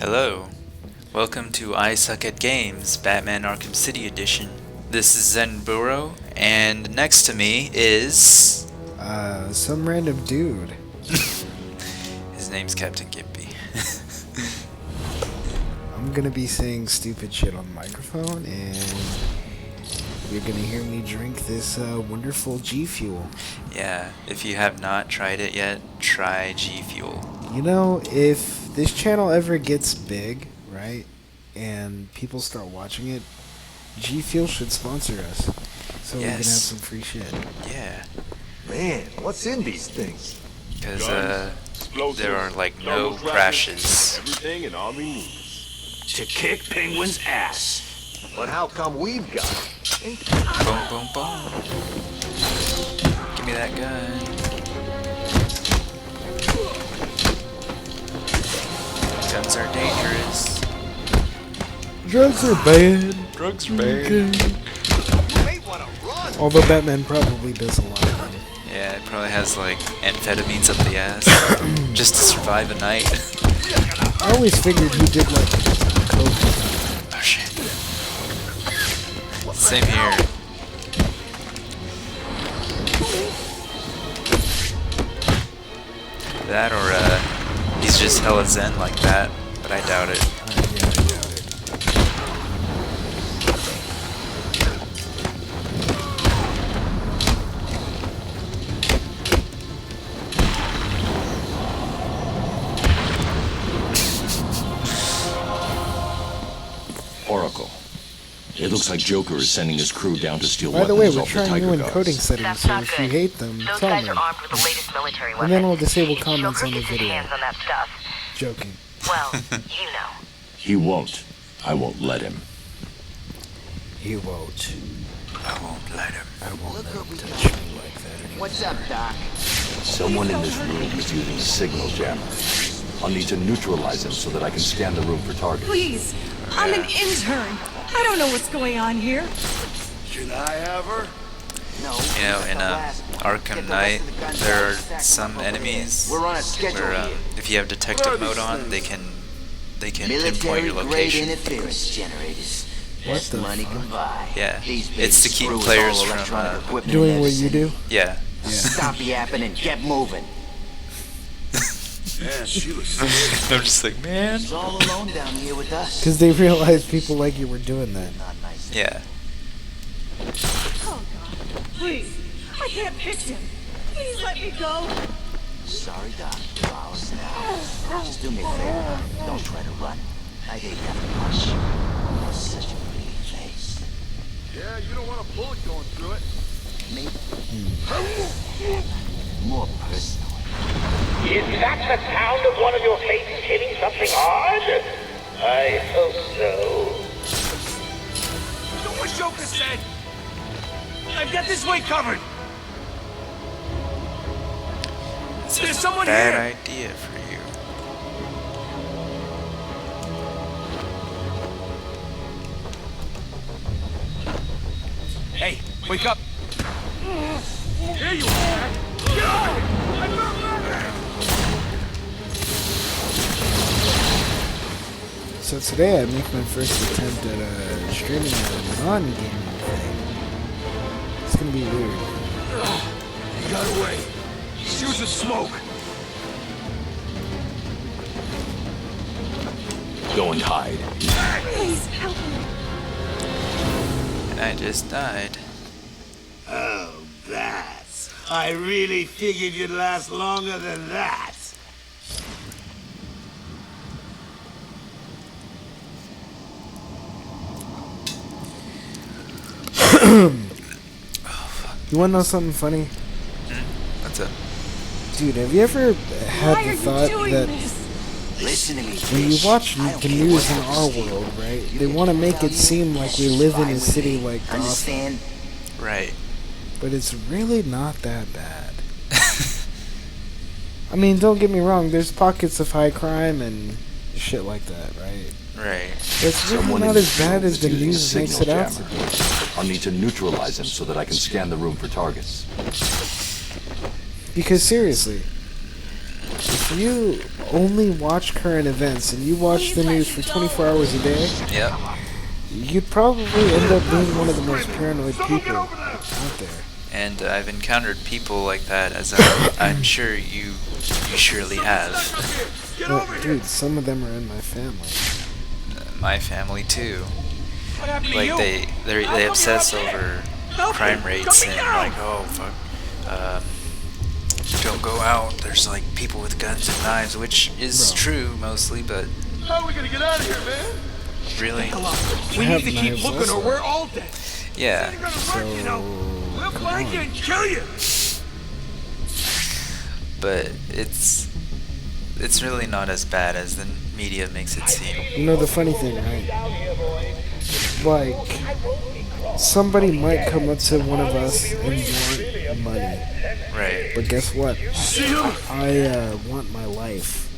Hello. Welcome to I Suck at Games, Batman Arkham City Edition. This is Burro, and next to me is... some random dude. His name's Captain Gimpy. I'm gonna be saying stupid shit on the microphone, and you're gonna hear me drink this wonderful G Fuel. Yeah, if you have not tried it yet, try G Fuel. You know, if this channel ever gets big, right, and people start watching it, G Fuel should sponsor us, so we can have some free shit. Yeah. Man, what's in these things? Because there are like no crashes. Everything an army needs. To kick Penguin's ass. But how come we've got it? Boom, boom, boom. Give me that gun. Guns are dangerous. Drugs are bad. Drugs are bad. Although Batman probably does a lot of them. Yeah, it probably has like amphetamines up the ass just to survive a night. I always figured he did like coke. Oh shit. Same here. That or he's just hella zen like that, but I doubt it. Yeah, I doubt it. Oracle. It looks like Joker is sending his crew down to steal By the way, weapons we're off the trying Tiger new Guards. encoding settings, That's so not if you good. hate them, Those tell guys me. are armed with the latest military weapons. And then we'll disable See, comments Joker on the gets his video. hands on that stuff. Joking. Well, you know. He won't. I won't let him. He won't. I won't let him. I won't let him touch me like that anymore. What's up, Doc? Someone in this room is using signal jammers. I'll need to neutralize him so that I can scan the room for targets. Please, I'm an intern. I don't know what's going on here. Can I have her? No. You know, in Arkham Knight, there are some enemies We're on a schedule where here. if you have detective mode on, they can pinpoint Military your grade location. interference generators. What Best the money fuck? can buy. Yeah, These it's to babies keep screw with players all from electronic equipment Doing in what their you do? yeah. Stop yapping and get moving. Man, she looks I'm just like, man. He's all alone down here with us. Because they realized people like you were doing that. Not nice. Yeah. Oh, God. Please, I can't fix him. Please let me go. Sorry, Doc. You're ours now. Just do me a favor. Don't try to run. I hate having to rush. You're such a pretty face. Yeah, you don't want a bullet going through it. Me? More personal. Is that the sound of one of your faces hitting something hard? I hope so. Do what Joker said! I've got this way covered! There's someone Bad here! idea for you. Hey, wake up! Here you are! So today I make my first attempt at streaming a non-gaming thing. It's gonna be weird. He got away. He's using smoke. Go and hide. Please help me. And I just died. Oh, bats. I really figured you'd last longer than that. You wanna know something funny? What's up? Dude, have you ever had Why the are thought you doing that this? Listen to me, when you fish. watch I don't the care news what in happens our to you. world, right, You they can want to come make down it here seem and like we live in spy a with city me. like Gotham. Understand? Right. But it's really not that bad. I mean, don't get me wrong, there's pockets of high crime and shit like that, right? Right. It's really Someone in not this as bad room as is the using a news makes signal it out to jammer. be. I'll need to neutralize him so that I can scan the room for targets. Because seriously, if you only watch current events and you watch the news for 24 hours a day, Yep. you'd probably end up being one of the most paranoid people out there. And I've encountered people like that, as I'm sure you surely have. But, dude, some of them are in my family. My family too. Like they obsess over crime rates and like, oh fuck, don't go out. There's like people with guns and knives, which is true mostly, but How are we gonna get out of here, man? really, We have need to keep knives looking also. or we're all dead. yeah. Ain't gonna work, you know. We'll find you and kill you. But it's really not as bad as the media makes it seem. You know the funny thing, right? Like, somebody might come up to one of us and want money. Right. But guess what? See him? I want my life.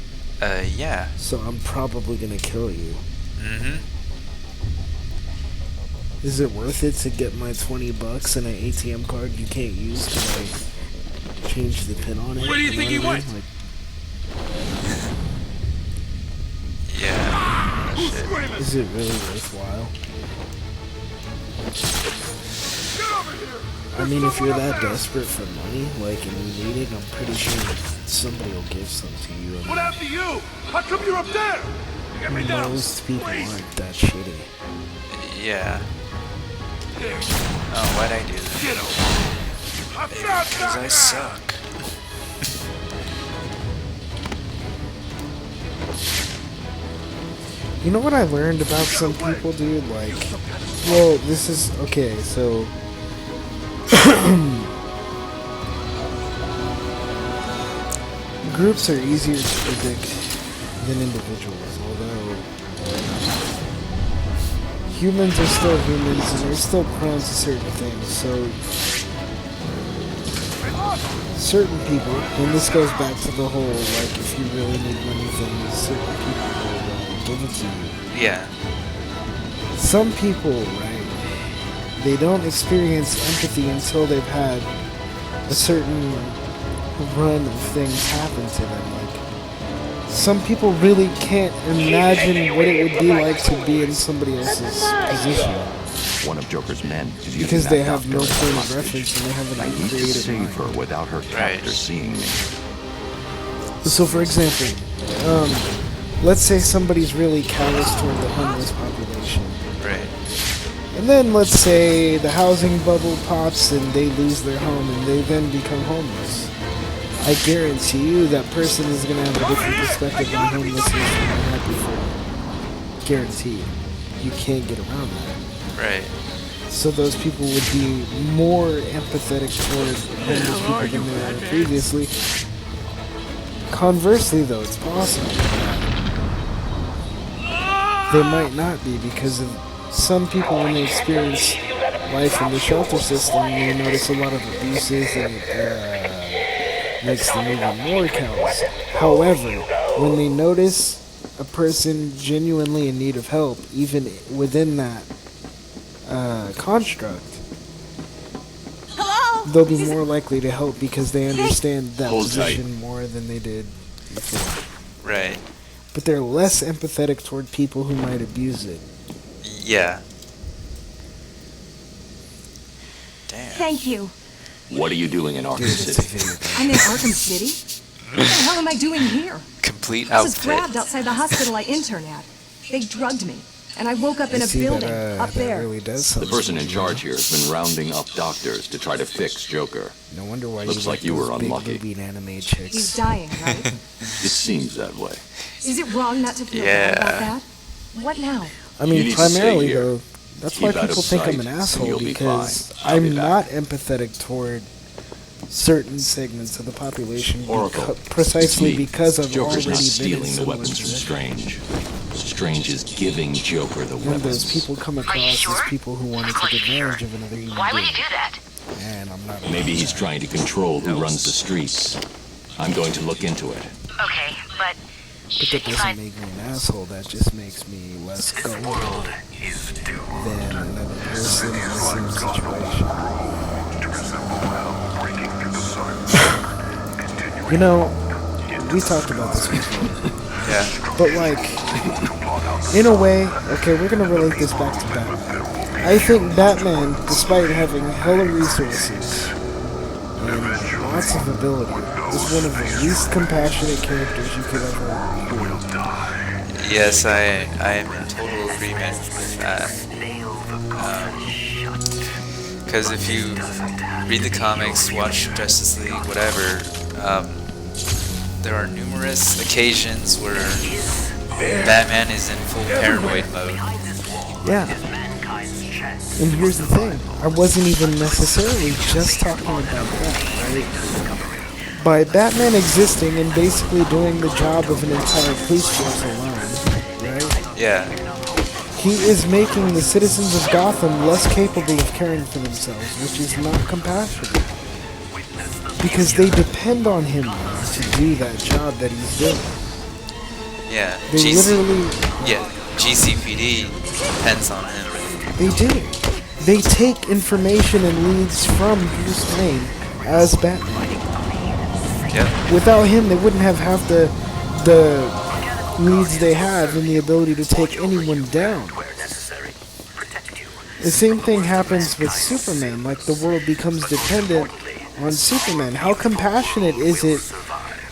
Yeah. So I'm probably gonna kill you. Mm-hmm. Is it worth it to get my $20 and an ATM card you can't use to like change the pin on it? Where do you think he know what I went? mean? Yeah. Who's Shit. screaming? Like, is it really worthwhile? Get over here. I mean, if you're that desperate for money, like, and you need it, I'm pretty sure somebody will give some to you. What happened to you? How come you're up there? Get me down. Most people Please. aren't that shitty. Yeah. There. Oh, why'd I do that? Get him. Because I suck. You know what I learned about some people, dude? Like, well, this is, okay, so... Groups are easier to predict than individuals, although humans are still humans and they're still prone to certain things, so certain people, and this goes back to the whole, like, if you really need money thing, certain people will give it to you. Yeah. Some people, right, they don't experience empathy until they've had a certain run of things happen to them. Like, some people really can't imagine what it would be like to be in somebody else's position. One of Joker's men is using Because that they have doctor no as a point of hostage. reference and they have I an need to uncreated save mind. her without her captor seeing me. So, for example, let's say somebody's really callous toward the homeless population. Right. And then let's say the housing bubble pops and they lose their home and they then become homeless. I guarantee you that person is going to have a different perspective on homelessness than they had before. Guarantee you. You can't get around that. Right. So those people would be more empathetic toward homeless people than they were previously. Conversely, though, it's possible that they might not be, because of some people, when they experience life in the shelter system, they notice a lot of abuses and it makes them even more callous. However, when they notice a person genuinely in need of help, even within that construct, Hello? they'll be more likely to help because they understand that Hold tight. position more than they did before. Right. But they're less empathetic toward people who might abuse it. Yeah. Damn. Thank you. What are you doing in Arkham Dude, it's a City? video game. I'm in Arkham City. What the hell am I doing here? Complete I was outfit. grabbed outside the hospital I intern at. They drugged me, and I woke up in I a see building that, up that there. really does The something person to in you. charge here has been rounding up doctors to try to fix Joker. No wonder why Looks you like you were those big unlucky. boobied anime He's chicks. dying, right? It seems that way. Is it wrong not to feel Yeah. bad about that? What now? I You mean, need to stay primarily here. though, that's Keep why out of people think I'm sight, an and asshole, you'll be because fine. I'll be I'm back. not empathetic toward certain segments of the population Oracle, precisely it's me. because I've Joker's already not been in stealing the similar weapons from positions. Strange. Strange is giving Joker the When those weapons. people come across sure? as people who want to Are take you sure? advantage of another human Why would being. you do that? And I'm not. Maybe he's trying to control who runs the streets. I'm going to look into it. Okay, but But should that you doesn't find... make me an asshole. That just makes me less gullible than another person in the same situation. You know, We talked about this before. Yeah. But like, in a way, okay, we're gonna relate this back to Batman. I think Batman, despite having hella resources and lots of ability, is one of the least compassionate characters you could ever create. Yes, I am in total agreement with that. Because if you read the comics, watch Justice League, whatever, there are numerous occasions where Batman is in full paranoid mode. Yeah. And here's the thing, I wasn't even necessarily just talking about that, right? By Batman existing and basically doing the job of an entire police force alone, right? Yeah. He is making the citizens of Gotham less capable of caring for themselves, which is not compassionate. Because they depend on him to do that job that he's doing. Yeah. They literally... Yeah. GCPD depends on him. They do. They take information and leads from Bruce Wayne as Batman. Yep. Without him, they wouldn't have half the leads they have and the ability to take anyone down. The same thing happens with Superman, like the world becomes dependent on Superman. How compassionate is it?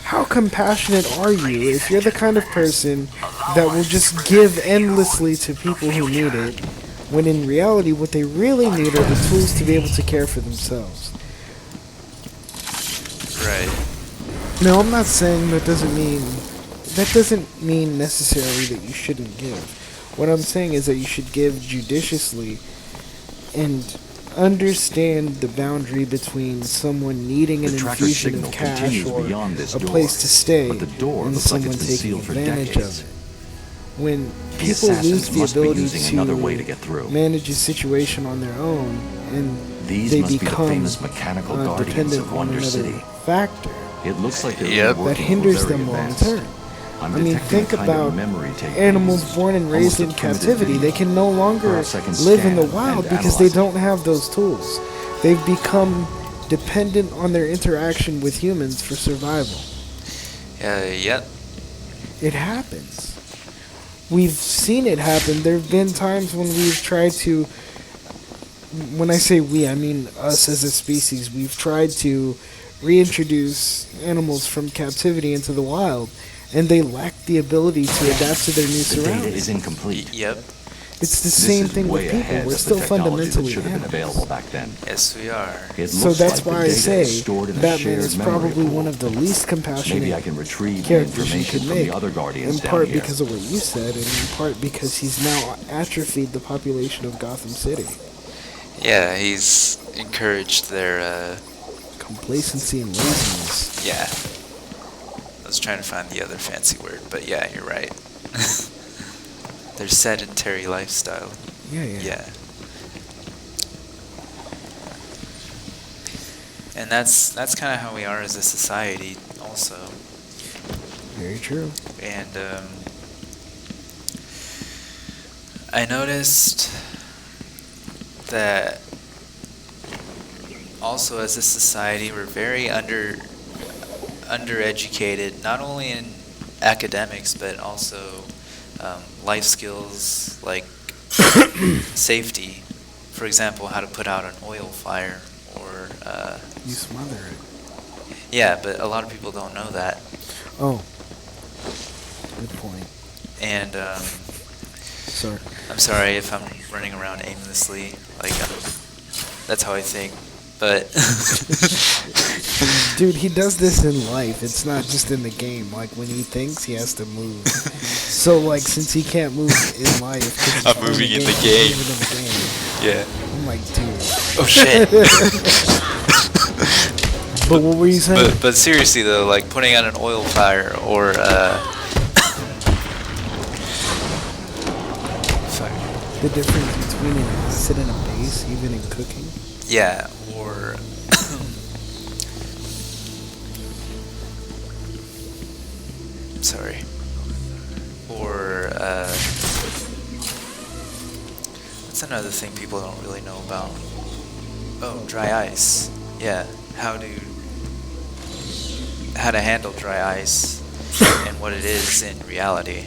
How compassionate are you if you're the kind of person that will just give endlessly to people who need it, when in reality what they really need are the tools to be able to care for themselves? Right. Now, I'm not saying that doesn't mean necessarily that you shouldn't give. What I'm saying is that you should give judiciously and understand the boundary between someone needing an infusion of cash or a place to stay and someone taking advantage of it. When people lose the ability to manage a situation on their own and they become dependent on another factor, it looks like that hinders them long term. I mean, think about animals born and raised in captivity. They can no longer live in the wild because they don't have those tools. They've become dependent on their interaction with humans for survival. Yep. It happens. We've seen it happen. There have been times when we've tried to, when I say we, I mean us as a species, we've tried to reintroduce animals from captivity into the wild, and they lack the ability to adapt to their new surroundings. The data is incomplete. Yep. It's the same thing with people. We're still fundamentally animals. Back then. Yes, we are. So that's why I say Batman is probably one of the least compassionate characters you could make. In part because of what you said, and in part because he's now atrophied the population of Gotham City. Yeah, he's encouraged their complacency and laziness. Yeah. I was trying to find the other fancy word, but yeah, you're right. Their sedentary lifestyle. Yeah. And that's kind of how we are as a society also. Very true. And I noticed that also as a society we're very undereducated, not only in academics but also life skills like safety. For example, how to put out an oil fire or you smother it. Yeah, but a lot of people don't know that. Oh, good point. And sorry. I'm sorry if I'm running around aimlessly. Like that's how I think. But dude, he does this in life. It's not just in the game. Like when he thinks, he has to move. So like, since he can't move in life, I'm moving in the game. Yeah. I'm like, dude. Oh shit. But what were you saying? But seriously though, like putting out an oil fire or the difference between an acid and a base, even in cooking. Yeah, or sorry. Or what's another thing people don't really know about? Oh, dry ice. Yeah, how to handle dry ice. and what it is in reality.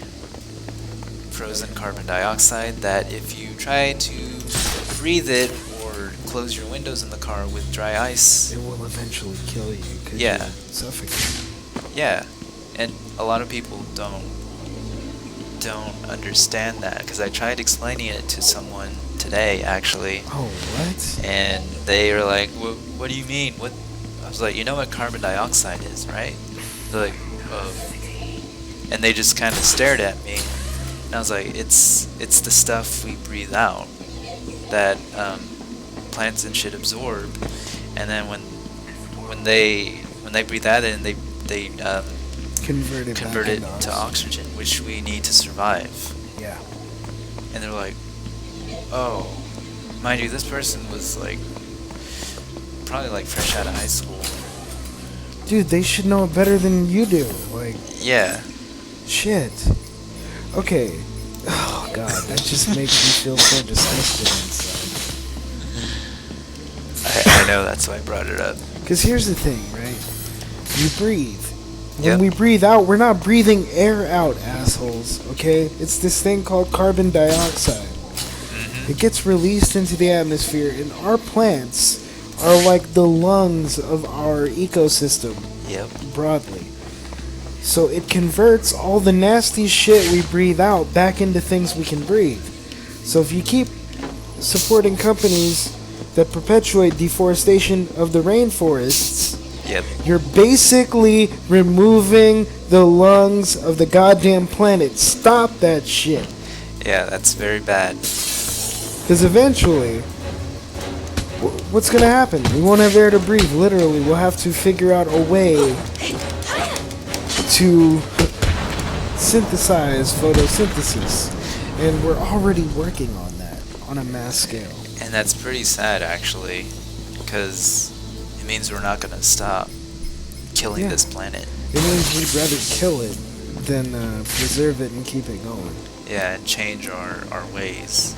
Frozen carbon dioxide that if you try to breathe it or close your windows in the car with dry ice, It will eventually kill you. 'Cause Yeah. you suffocate. yeah, and a lot of people don't understand that, because I tried explaining it to someone today actually, Oh, what? and they were like, what do you mean? What? I was like, you know what carbon dioxide is, right? They're like, oh. And they just kind of stared at me, and I was like, it's the stuff we breathe out that plants and shit absorb, and then when they breathe that in, they Convert it back to into oxygen, which we need to survive. Yeah. And they're like, oh, mind you, this person was like probably like fresh out of high school. Dude, they should know it better than you do. Like, Yeah. shit. Okay. Oh, God, that just makes me feel so disgusted inside. I know, that's why I brought it up. Because here's the thing, right? You breathe. When Yep. we breathe out, we're not breathing air out, assholes, okay? It's this thing called carbon dioxide. It gets released into the atmosphere, and our plants are like the lungs of our ecosystem, Yep. broadly. So it converts all the nasty shit we breathe out back into things we can breathe. So if you keep supporting companies that perpetuate deforestation of the rainforests, Yep. you're basically removing the lungs of the goddamn planet. Stop that shit. Yeah, that's very bad. Because eventually, what's going to happen? We won't have air to breathe. Literally, we'll have to figure out a way to synthesize photosynthesis. And we're already working on that on a mass scale. And that's pretty sad, actually, because it means we're not gonna stop killing Yeah. this planet. It means we'd rather kill it than preserve it and keep it going. Yeah, and change our ways.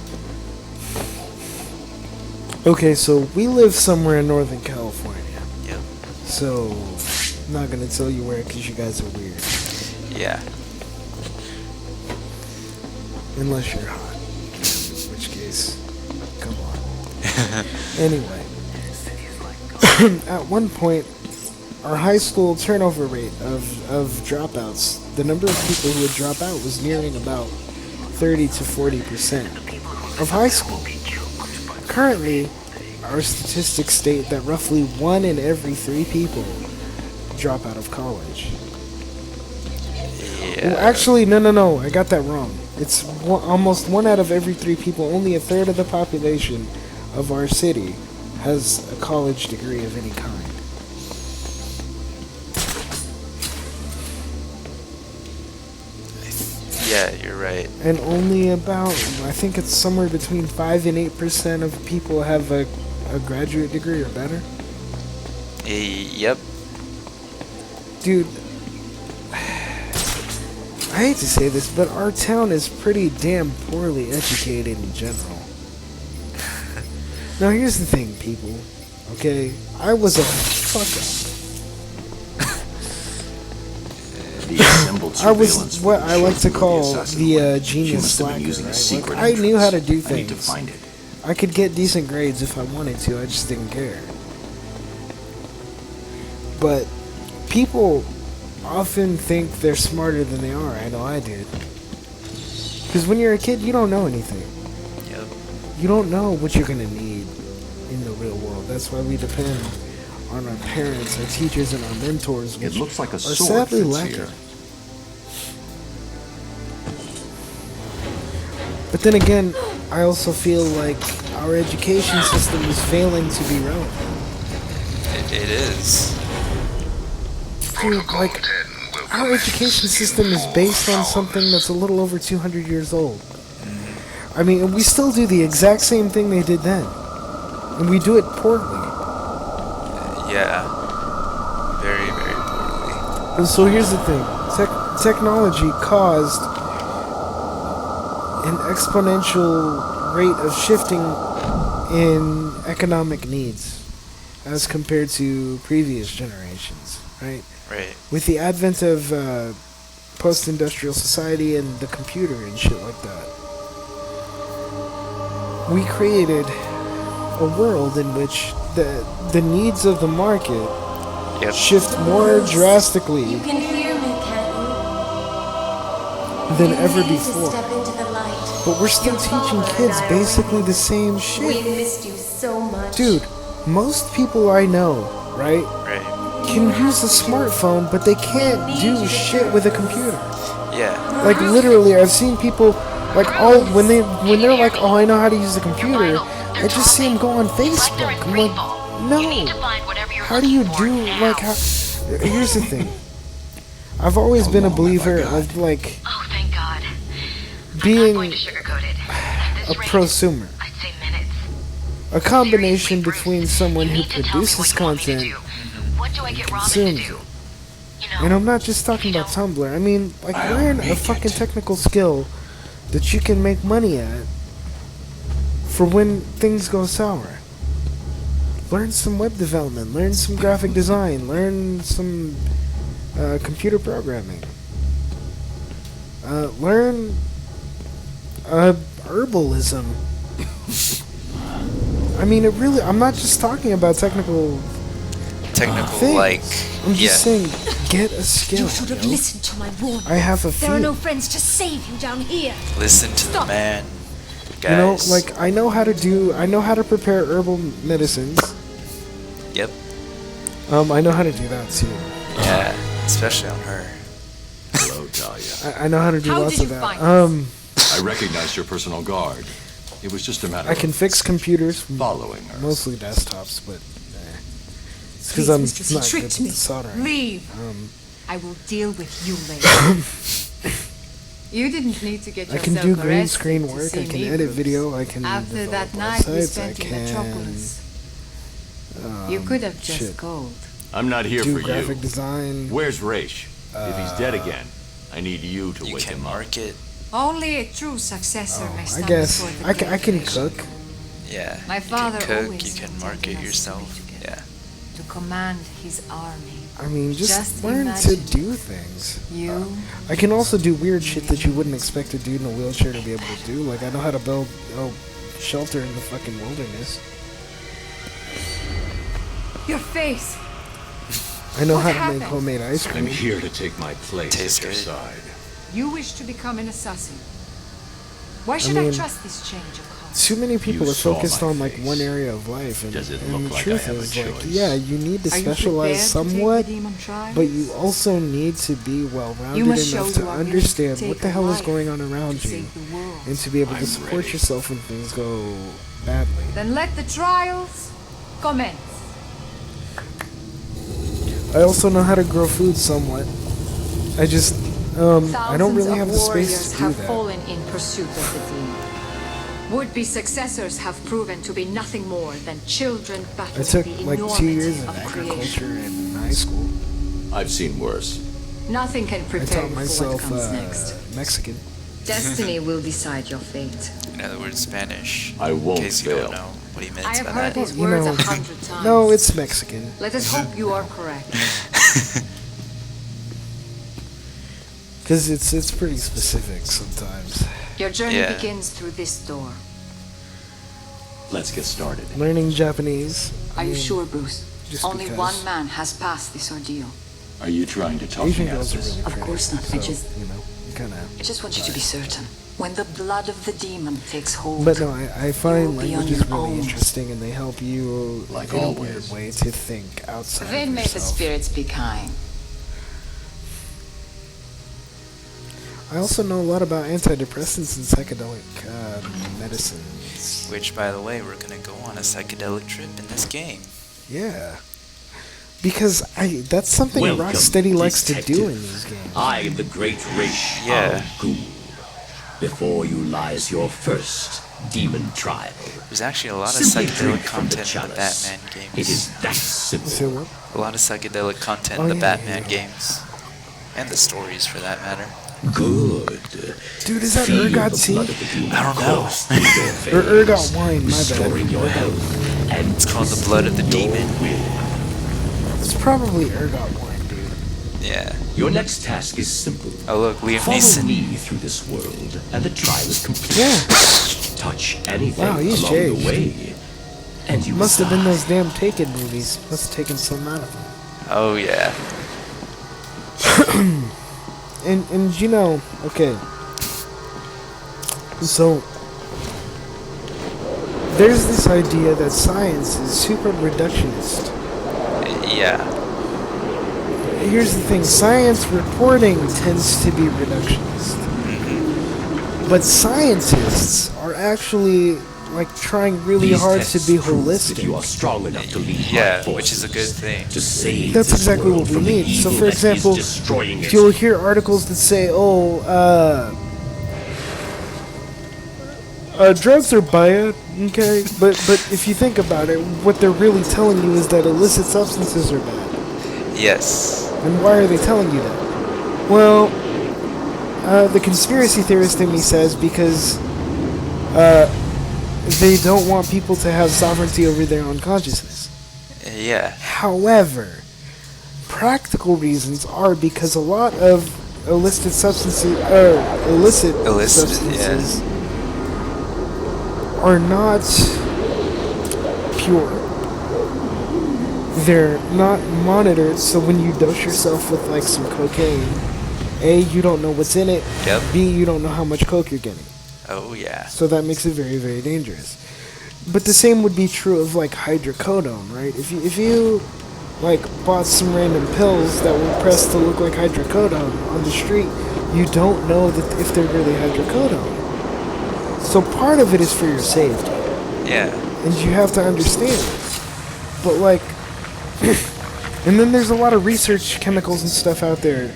Okay, so we live somewhere in Northern California. Yep. So, I'm not going to tell you where because you guys are weird. Yeah. Unless you're hot. In which case, come on. Anyway. At one point, our high school turnover rate of dropouts, the number of people who would drop out was nearing about 30 to 40% of high school. Currently, our statistics state that roughly 1 in every 3 people drop out of college. Yeah. Well, actually, no, I got that wrong. It's almost 1 out of every 3 people, only a third of the population of our city has a college degree of any kind. Yeah, you're right. And only about, I think it's somewhere between 5 and 8% of people have a graduate degree or better. Yep. Dude, I hate to say this, but our town is pretty damn poorly educated in general. Now, here's the thing, people. Okay? I was a fuck-up. The assembled I was surveillance what I like to shows where call the assassin the went. She genius must have been slacker, using a right? secret Like, I knew how to entrance. do I need to things. find it. I could get decent grades if I wanted to, I just didn't care. But people often think they're smarter than they are. I know I did. Because when you're a kid, you don't know anything. Yep. You don't know what you're going to need in the real world. That's why we depend on our parents, our teachers, and our mentors, It which looks like a are sword sadly fits lacking. here. But then again, I also feel like our education system is failing to be relevant. It is. Dude, like, our education system is based on something that's a little over 200 years old. I mean, and we still do the exact same thing they did then. And we do it poorly. Yeah. Very, very poorly. And so here's the thing. Technology caused an exponential rate of shifting in economic needs as compared to previous generations, right? Right. With the advent of post-industrial society and the computer and shit like that. We created a world in which the needs of the market shift more drastically You can hear me, can't you? than You ever need to before. step into the light. But we're still Your teaching father kids and I basically are the same We shit. missed you so much. Dude, most people I know, right, Right. can use a smartphone, but they can't do shit with a computer. Yeah. Like literally, I've seen people like when they're like, oh, I know how to use the computer. I just see them go on Facebook. I'm like, no. How do you do like how? Here's the thing. I've always been a believer of like Oh, thank God. being Going to sugarcoat it. At this a rate, prosumer, I'd say minutes. a combination between someone You who need to tell me produces what you want me to content do. What do I get Robin to consumes do? it. You know, And I'm not just talking about Tumblr. I mean, like, learn a fucking technical skill that you can make money at for when things go sour. Learn some web development. Learn some graphic design. Learn some computer programming. Learn herbalism. I mean, it really. I'm not just talking about technical Technical, things. like, I'm just yeah. saying, get a skill. You should have yo. listened to my warning. I have a There are no few. friends to save you down here. Listen to the Stop. man, You know, guys. like I know how to prepare herbal medicines. Yep. I know how to do that too. Yeah. Especially on her. Hello, Talia. I know how to do How lots did of you that. find I recognized your personal guard. It was just a matter I can of fix computers, following her. mostly desktops, but it's because Please, I'm mistress, he not good tricked with me. soldering. Leave. Um, I will deal with you later. You didn't need to get I yourself can do green arrested screen to work. see I can me, edit Bruce. video. I can After develop that night we websites. I spent in can Metropolis, you could have just shit. called. I'm not here do for graphic you. design. Where's Raish? If he's dead again, I need you to You wake can him up. market. Only a true successor may I stand guess before the I can great nation. cook. Yeah. My you father can cook. always You can wanted market us to yourself. be together. Yeah. To command his army. I mean, just Just learn imagine. to do things. You, I can also do weird shit that you wouldn't expect a dude in a wheelchair to be able to do. Like I know how to build a shelter in the fucking wilderness. your face. I know What how to happened? make homemade ice I'm cream. here to take my place Tastes at your good. side. You wish to become an assassin. Why should I mean, trust this change of heart? Too many people You are saw focused my on like face. one area of life, and, Does it and look the like I truth have a is like, choice? yeah, you need to Are you specialize prepared to somewhat, take the demon trials? but you also need to be You well-rounded must show enough to you are willing to understand take what the a hell is life going on around to you, save the world. and to be able to I'm support ready. yourself when things go badly. Then let the trials commence. I also know how to grow food somewhat. I just, I don't really have the space to do have that. fallen in pursuit of the demon. Would-be successors have proven to be nothing more than children I battling took the like 2 enormity years of creation. agriculture in high school. I've seen worse. Nothing can I prepare taught you for what myself comes next. Mexican. Destiny will decide your fate. In other words, Spanish. I won't In case you fail. don't know what he I meant have by heard that. these You words know, 100 times. No, it's Mexican. Let us hope you are correct. Because it's pretty specific sometimes. Your journey Yeah. begins through this door. Let's get started. Learning Japanese. Are you sure, Bruce? just Only because. one man has passed this ordeal. Are you trying to talk Asian me out girls of are this? really Of pretty. course not. So, I just kind of. I just want you to be certain. When the blood of the demon takes hold, But no, I find will be on languages your really own. interesting, and they help you Like in a always. weird way to think outside then of may the yourself. spirits be kind. I also know a lot about antidepressants and psychedelic medicines. Which, by the way, we're gonna go on a psychedelic trip in this game. Yeah. Because that's something Welcome, Rocksteady likes to do detective. in these games. I am the great Raish Yeah. Al Ghul. Before you lies your first demon trial. There's actually a lot of Simply psychedelic drink from the content in the chalice. Batman games. It is that simple. So what? A lot of psychedelic content Oh, in the yeah, Batman yeah. games. And the stories, for that matter. Good. Dude, is that Feel Ergot the tea? blood of the demon I don't know. course through your Or veins, Ergot wine, my restoring bad. your health and It's called the blood of the twisting your demon. will. It's probably Ergot wine, dude. Yeah. Your next task is simple. Oh look, Liam Follow Neeson. me through this world, and the trial is complete. Yeah. Touch anything Wow, he's along changed. the way, and you Must have been decide. those damn Taken movies. Must have taken some out of them. Oh yeah. And you know, okay. So there's this idea that science is super reductionist. Yeah. Here's the thing, science reporting tends to be reductionist. But scientists are actually like trying really These hard to tests be prove that you holistic. are strong enough to lead Yeah, hard which is a good forces thing. to save That's this exactly world what we from the need. So evil for that is example, destroying it. you'll hear articles that say, drugs are bad, okay? But if you think about it, what they're really telling you is that illicit substances are bad. Yes. And why are they telling you that? Well, the conspiracy theorist in me says because they don't want people to have sovereignty over their own consciousness. Yeah. However, practical reasons are because a lot of illicit substances, substances are not pure. They're not monitored, so when you dose yourself with like some cocaine, A, you don't know what's in it. Yep. B, you don't know how much coke you're getting. Oh yeah. So that makes it very, very dangerous. But the same would be true of like hydrocodone, right? If you like bought some random pills that were pressed to look like hydrocodone on the street, you don't know that if they're really hydrocodone. So part of it is for your safety. Yeah. And you have to understand. But like and then there's a lot of research chemicals and stuff out there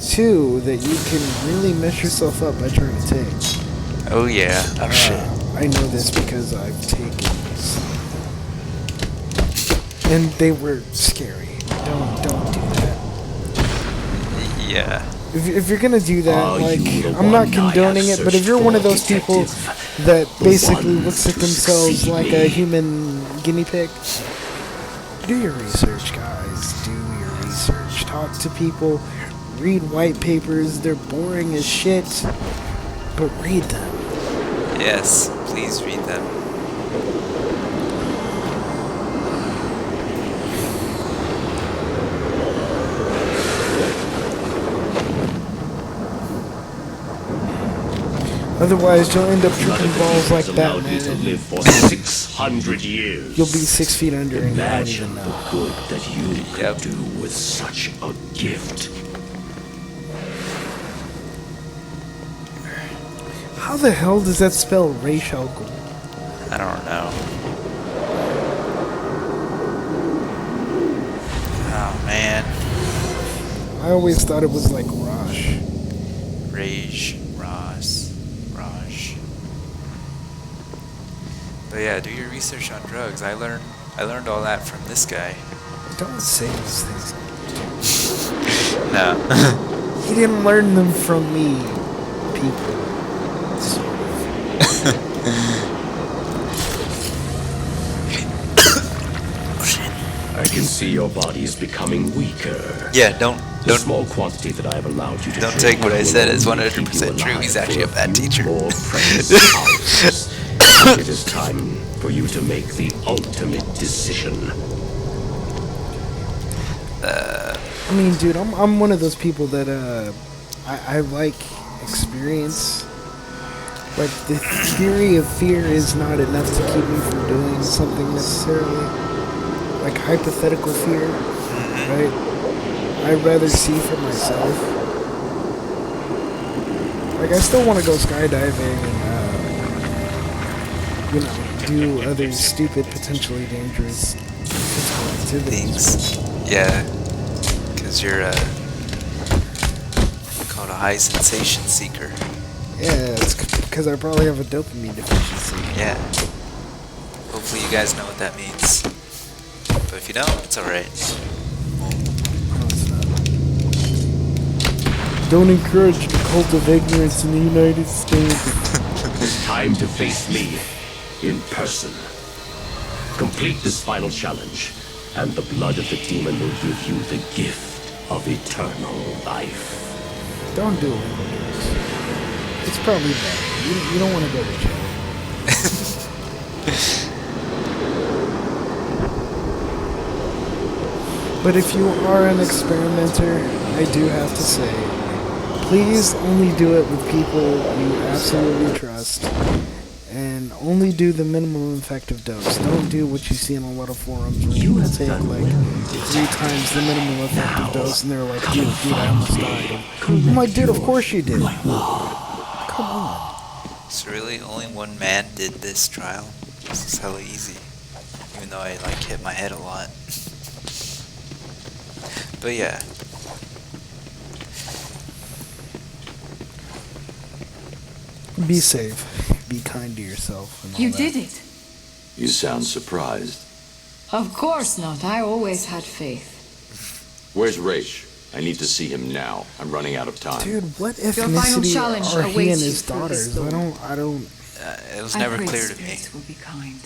too that you can really mess yourself up by trying to take. Oh yeah. Oh shit. I know this because I've taken these. And they were scary. Don't do that. Yeah. If you're gonna do that, Are like, you the I'm not one I have condoning it, but if searched you're one for, of those people detective? that The basically one looks at who themselves succeed like me? a human guinea pig, do your research, guys. Do your research. Talk to people. Read white papers. They're boring as shit, but read them. Yes. Please read them. Otherwise, you'll end up None tripping of the balls like people that, allowed me to man. live for 600 years. You'll be 6 feet under and you don't Imagine even the know. good that you could Yep. do with such a gift. How the hell does that spell Rachel Gould? I don't know. Oh man. I always thought it was like Rosh. Raj. But yeah, do your research on drugs. I learned all that from this guy. Don't say those things. No. He didn't learn them from me, people. Sort of. I can see your body is becoming weaker. Yeah, don't The small quantity that I have allowed you to Don't drink take what I will said as only 100% keep you true. alive He's actually for a bad few teacher. more precious hours. It is time for you to make the ultimate decision. I mean, dude, I'm one of those people that I like experience. But the theory of fear is not enough to keep me from doing something necessarily. Like hypothetical fear, right? I'd rather see for myself. Like, I still want to go skydiving and, do other stupid, potentially dangerous physical activities. Things. Yeah. Because you're called a high sensation seeker. Yeah, it's because I probably have a dopamine deficiency. Yeah. Hopefully you guys know what that means. But if you don't, it's alright. No, it's not. Don't encourage the cult of ignorance in the United States. It's time to face me in person. Complete this final challenge, and the blood of the demon will give you the gift of eternal life. Don't do it. It's probably bad. You don't want to go to jail. But if you are an experimenter, I do have to say, please only do it with people you absolutely trust. And only do the minimum effective dose. Don't do what you see in a lot of forums where people take like 3 times the minimum effective dose and they're like, dude, I almost died. I'm like, dude, of course you did. Come on. So really, only one man did this trial? This is hella easy. Even though I like hit my head a lot. But yeah. Be safe. Be kind to yourself. And all You that. did it. You sound surprised. Of course not. I always had faith. Where's Raish? I need to see him now. I'm running out of time. Dude, what Your final ethnicity challenge are he awaits and you his through this daughters? door. I don't. It was I never pray clear to me. spirits will be kind.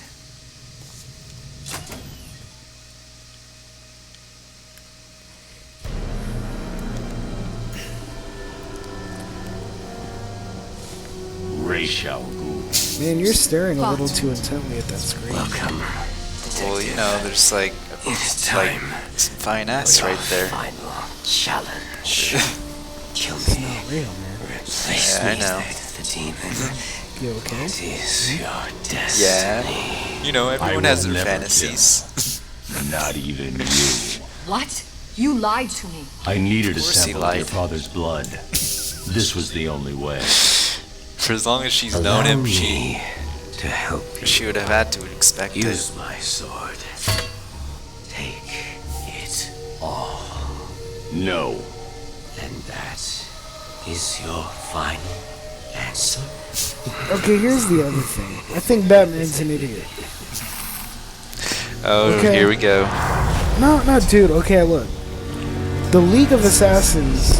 Ra's al Ghul. Man, you're staring a What? little too intently at that screen. Welcome. Well, you know, there's like It's like time. some fine ass right there. Final challenge. Kill It's me. not real, man. Replace Yeah, I me know. with the demon. You okay? It is your Yeah. destiny. You know, everyone I has will their never fantasies. Not even you. What? You lied to me. I needed a course he sample of your lied. father's blood. This was the only way. For as long as she's Allow known him, me to help you. she would have had to expect Use it. my sword. Take it all. No. And that is your final answer. Okay, here's the other thing. I think Batman's an idiot. Oh, Okay. here we go. No, dude. Okay, look. The League of Assassins,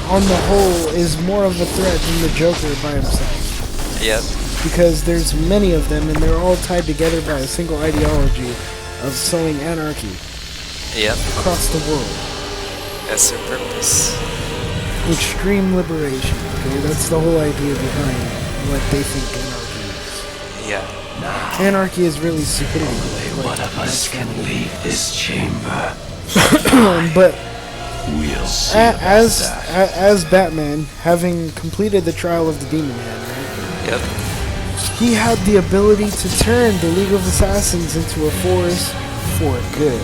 on the whole, is more of a threat than the Joker by himself. Yep. Because there's many of them, and they're all tied together by a single ideology of sowing anarchy Yep. across the world. That's their purpose. Extreme liberation. Okay, that's the whole idea behind what they think anarchy is. Yeah. Anarchy is really stupidity. One of us can leave this chamber. But We'll see about that. as Batman, having completed the trial of the Demon Head, right, Yep. he had the ability to turn the League of Assassins into a force for good,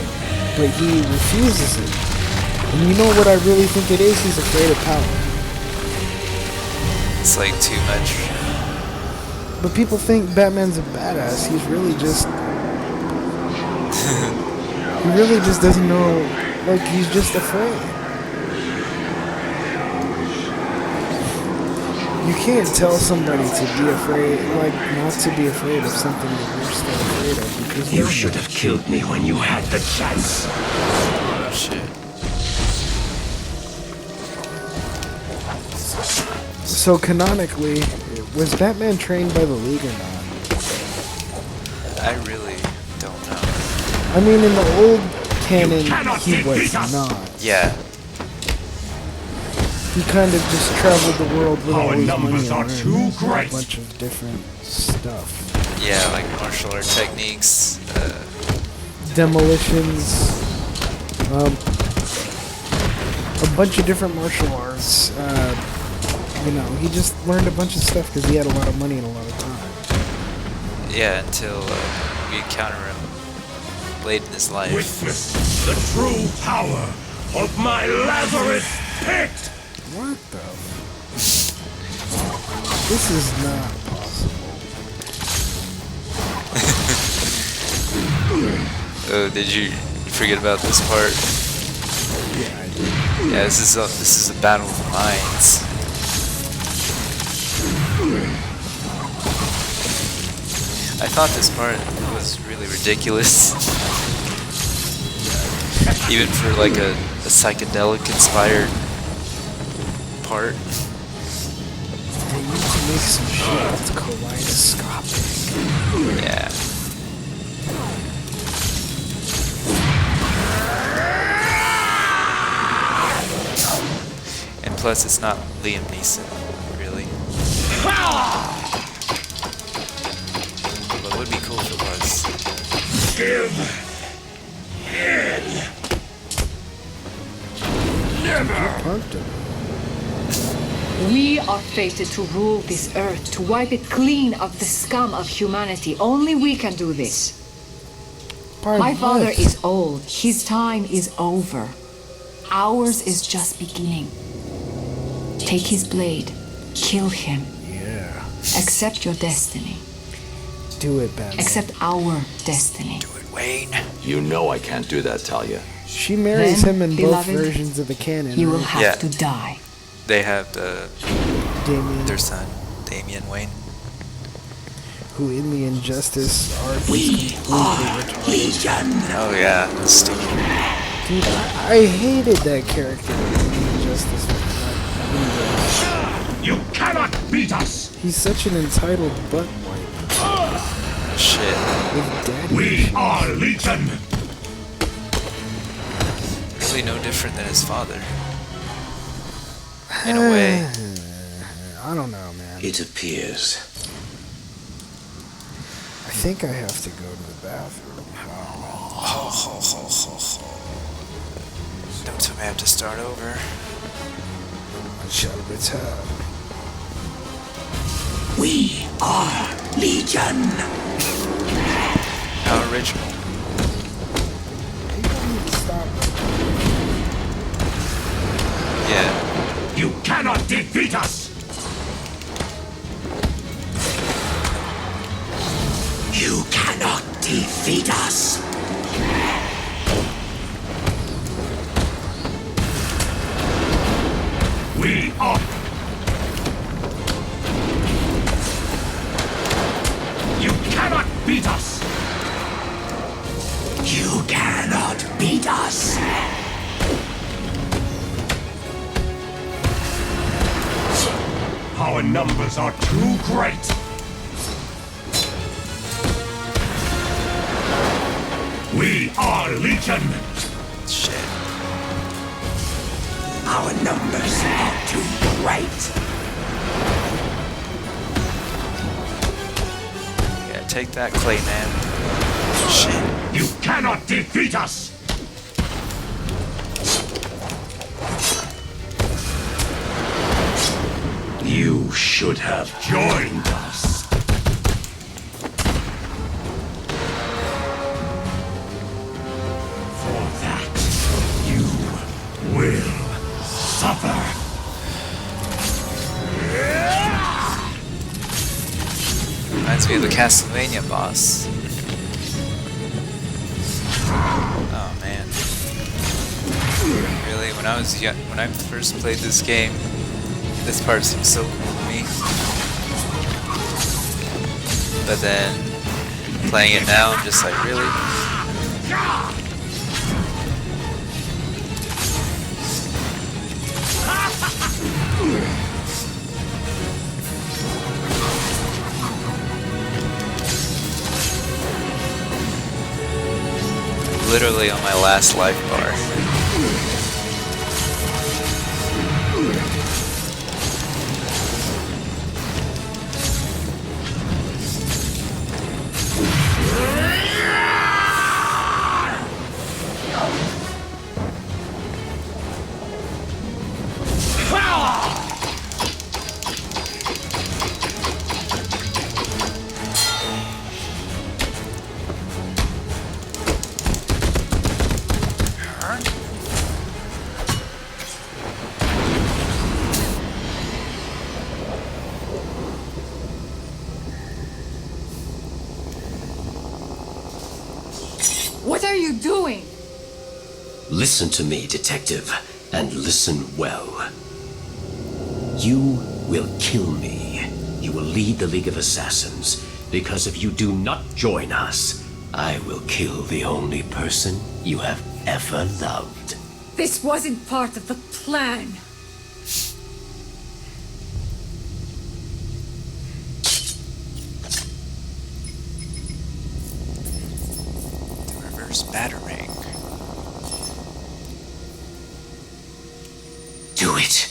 but he refuses it. And you know what I really think it is? He's afraid of power. It's like too much. But people think Batman's a badass. He's really just... he really just doesn't know... Like, he's just afraid. You can't tell somebody to be afraid, like, not to be afraid of something that you're still afraid of, because You they're should have killed me when you had the chance. Oh shit. So canonically, was Batman trained by the League or not? I really don't know. I mean, in the old canon, he was not. Yeah. He kind of just traveled the world with all his money numbers and are learned too a great. bunch of different stuff. Yeah, like martial art techniques. Demolitions, a bunch of different martial arts. You know, he just learned a bunch of stuff because he had a lot of money and a lot of time. Yeah, until we encounter him late in his life. Witness the true power of my Lazarus pit! What the? This is not possible. Oh, did you forget about this part? Yeah, I did. Yeah, this is a battle of the minds. I thought this part was really ridiculous. Even for like a psychedelic inspired part. They need to make some shit that's kaleidoscopic. Yeah. plus it's not Liam Neeson, really. But it would be cool if it was. Give in. Never. Punked him. We are fated to rule this earth, to wipe it clean of the scum of humanity. Only we can do this. By My what? father is old. His time is over. Ours is just beginning. Take his blade. Kill him. Yeah. Accept your destiny. Do it, Batman. Accept our destiny. Do it, Wayne. You know I can't do that, Talia. She marries Then, him in beloved, both versions of the canon. You will right? have Yeah. to die. They have the Damien, their son, Damian Wayne. who in the Injustice arc We is completely are retarded. Legion. Oh yeah, that's stupid. Dude, I hated that character in the Injustice. You cannot beat us. He's such an entitled butt wipe Shit. with daddy We issues. are Legion. Really no different than his father. In a way. I don't know, man. It appears. I think I have to go to the bathroom. Don't tell me I have to start over. Shut up, it's We are Legion. How original. People need to stop. Yeah. You cannot defeat us. You cannot defeat us. We are. You cannot beat us. You cannot beat us. Our numbers are too great. We are Legion. Shit. Our numbers are too great. Yeah, take that, Clayman. Shit. You cannot defeat us. You should have joined us. For that, you will suffer. Reminds me of the Castlevania boss. Oh man. Really, when I was young, when I first played this game, this part seemed so cool to me. But then, playing it now, I'm just like, really? Literally on my last life bar. What are you doing? Listen to me, detective, and listen well. You will kill me. You will lead the League of Assassins, because if you do not join us, I will kill the only person you have ever loved. This wasn't part of the plan. The reverse batarang. Do it.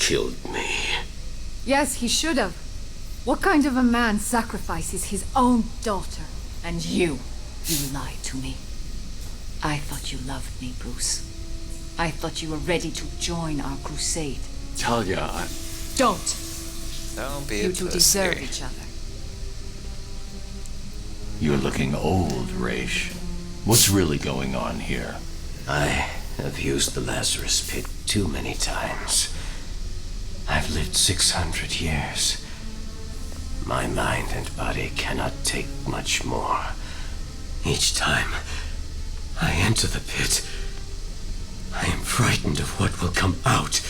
killed me. Yes, he should have. What kind of a man sacrifices his own daughter? And you lied to me. I thought you loved me, Bruce. I thought you were ready to join our crusade. Talia, Don't. Don't be a You two deserve pussy. each other. You're looking old, Raish. What's really going on here? I have used the Lazarus Pit too many times. I've lived 600 years. My mind and body cannot take much more. Each time I enter the pit, I am frightened of what will come out.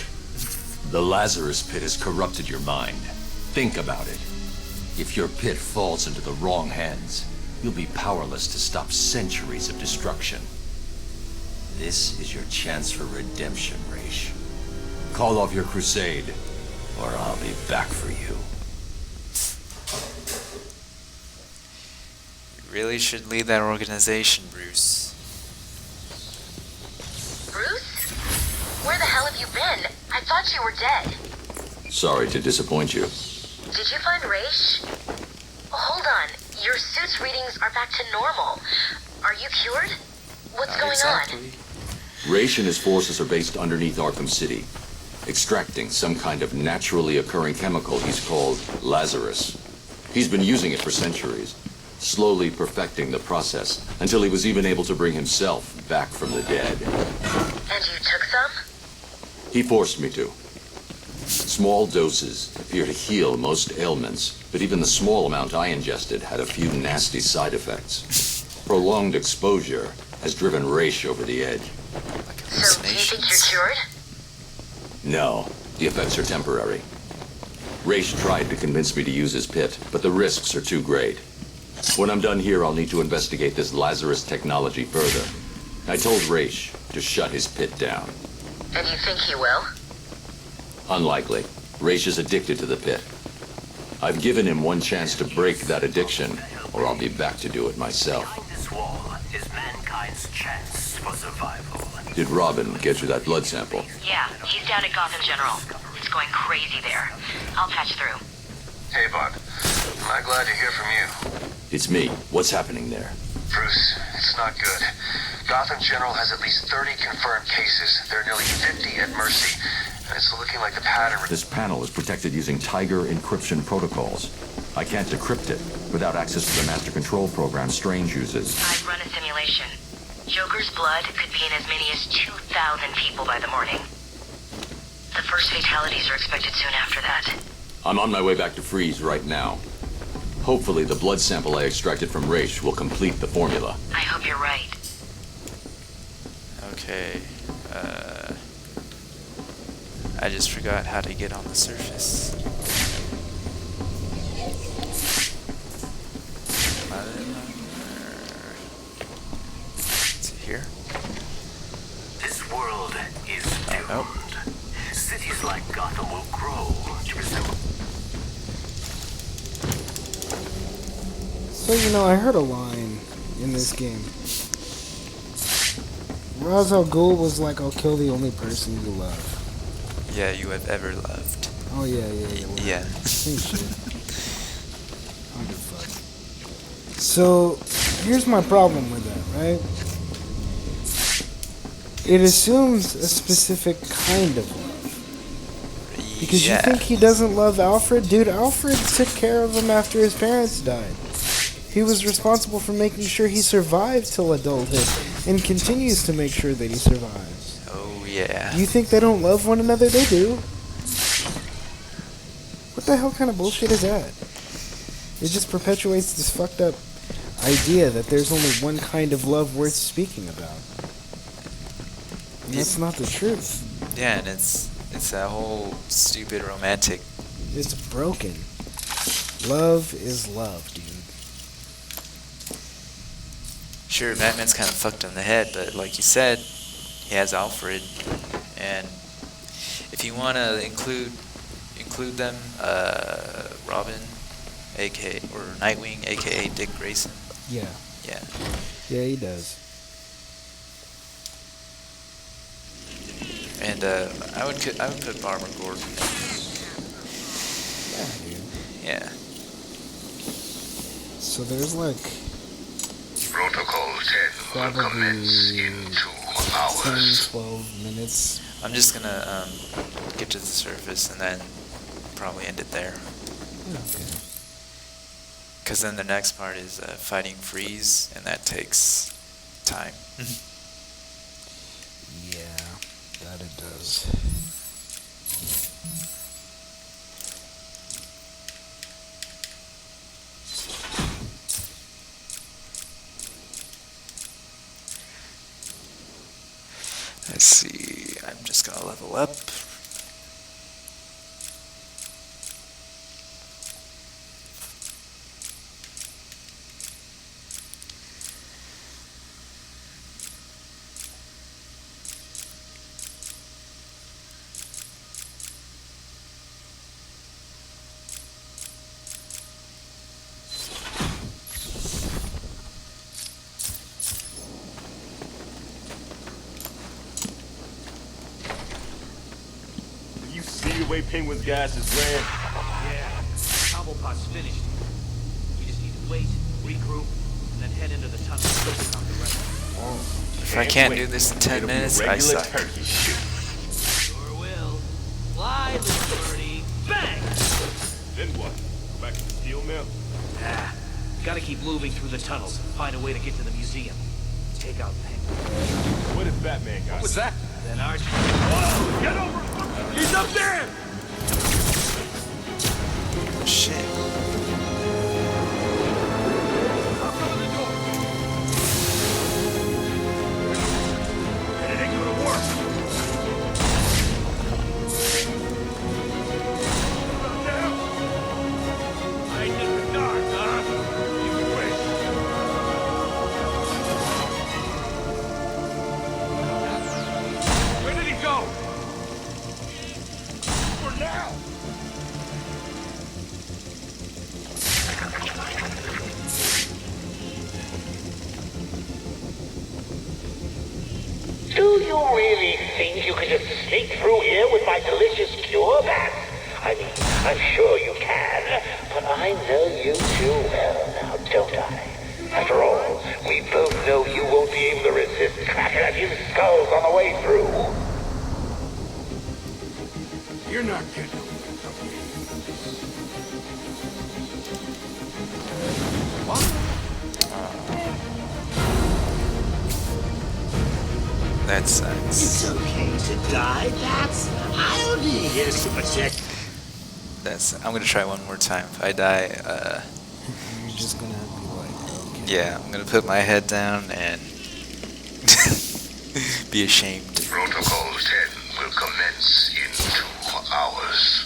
the Lazarus Pit has corrupted your mind. Think about it. If your pit falls into the wrong hands, you'll be powerless to stop centuries of destruction. This is your chance for redemption, Raish. Call off your crusade, or I'll be back for you. You really should lead that organization, Bruce. Bruce? Where the hell have you been? I thought you were dead. Sorry to disappoint you. Did you find Raish? Hold on. Your suit's readings are back to normal. Are you cured? What's going on? Raish and his forces are based underneath Arkham City, extracting some kind of naturally occurring chemical he's called Lazarus. He's been using it for centuries, slowly perfecting the process until he was even able to bring himself back from the dead. And you took some? He forced me to. Small doses appear to heal most ailments, but even the small amount I ingested had a few nasty side effects. Prolonged exposure has driven Raish over the edge. So, do you think you're cured? No, the effects are temporary. Raish tried to convince me to use his pit, but the risks are too great. When I'm done here, I'll need to investigate this Lazarus technology further. I told Raish to shut his pit down. And you think he will? Unlikely. Raish is addicted to the pit. I've given him one chance to break that addiction, or I'll be back to do it myself. Behind this wall is mankind's chance for survival. Did Robin get you that blood sample? Yeah, he's down at Gotham General. It's going crazy there. I'll patch through. Hey, Bud. I'm glad to hear from you. It's me. What's happening there? Bruce, it's not good. Gotham General has at least 30 confirmed cases. There are nearly 50 at Mercy. And it's looking like the pattern... This panel is protected using Tiger encryption protocols. I can't decrypt it without access to the master control program Strange uses. I've run a simulation. Joker's blood could be in as many as 2,000 people by the morning. The first fatalities are expected soon after that. I'm on my way back to Freeze right now. Hopefully the blood sample I extracted from Raish will complete the formula. I hope you're right. Okay, I just forgot how to get on the surface. Is it here? This world is doomed. Nope. Cities like Gotham will grow to resemble... So, you know, I heard a line in this game. Ra's al Ghul was like, I'll kill the only person you love. Yeah, you have ever loved. Oh, yeah. Yeah. Same shit. I don't give a fuck. So, here's my problem with that, right? It assumes a specific kind of love. Because you think he doesn't love Alfred? Dude, Alfred took care of him after his parents died. He was responsible for making sure he survived till adulthood, and continues to make sure that he survives. Oh, yeah. You think they don't love one another? They do. What the hell kind of bullshit is that? It just perpetuates this fucked up idea that there's only one kind of love worth speaking about. And that's not the truth. Yeah, and it's that whole stupid romantic. It's broken. Love is love, dude. Sure, Batman's kind of fucked on the head, but like you said, he has Alfred, and if you want to include them, Robin, aka or Nightwing, aka Dick Grayson. Yeah. Yeah. Yeah, he does. And I would put Barbara Gordon. Yeah, dude. Yeah. So there's like Protocol 10 will commence in 2 hours. 10, 12 minutes. I'm just gonna get to the surface and then probably end it there. Okay. Because then the next part is fighting Freeze, and that takes time. Yeah, that it does. Let's see, I'm just gonna level up. You see the way Penguin's gas is ran? Yeah, combo pod's finished. We just need to wait, regroup, and then head into the tunnel. If I can't do this in 10 minutes, I suck. Sure will. Fly, little birdie. Bang! Then what? Go back to the steel mill? Ah, gotta keep moving through the tunnels. Find a way to get to the museum. Take out Penguin. What if Batman got? What was that? Then Archie. Whoa! Get over! He's up there! Shit. Open the door. It ain't gonna work. What the hell? I ain't in the dark, huh? You can wait. Where did he go? For now. Do you really think you can just sneak through here with my delicious cure bats? I mean, I'm sure you can, but I know you too well now, don't I? After all, we both know you won't be able to resist cracking a few skulls on the way through. You're not getting away. That sucks. It's okay to die, Bats. I'll be here to protect. I'm gonna try one more time. If I die, You're just gonna be like, okay. yeah, I'm gonna put my head down and be ashamed. Protocol 10 will commence in 2 hours.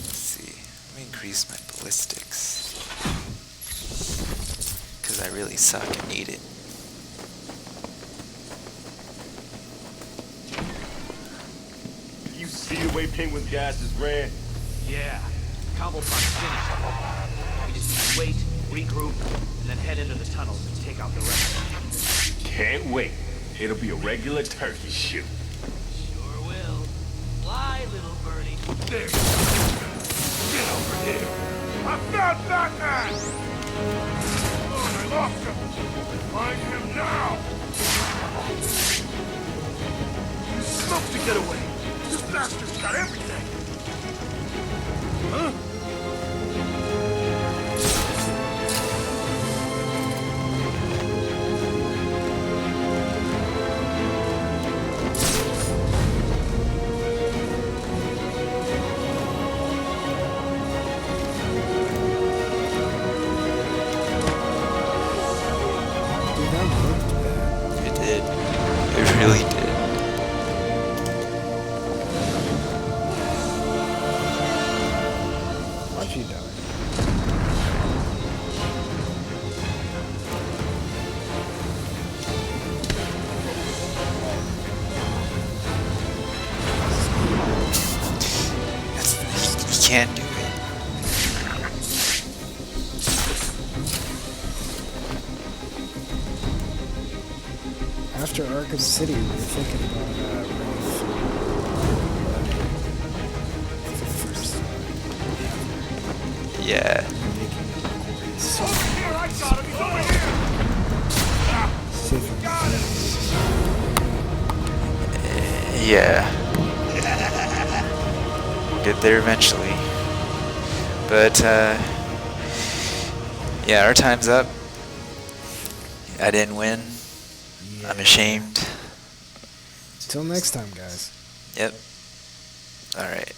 Let's see. Let me increase my ballistics. Because I really suck and need it. You see the way Penguin's gas is ran? Yeah, combo pod's finished. We just need to wait, regroup, and then head into the tunnels and take out the rest of them. Can't wait. It'll be a regular turkey shoot. Sure will. Fly, little birdie. There. Get over here. I found Batman! Oh, I lost him. Find him now. Smoke to get away. This bastard's got everything. Huh? Dude, that looked bad. It did. It really did. Watch you die. He can't do it. How after Arkham City, we were thinking about running through for the first time. Yeah. Here, I got him! He's over here! Yeah. We'll get there eventually. But, yeah, our time's up. I didn't win. Yeah. I'm ashamed. Till next time, guys. Yep. Alright.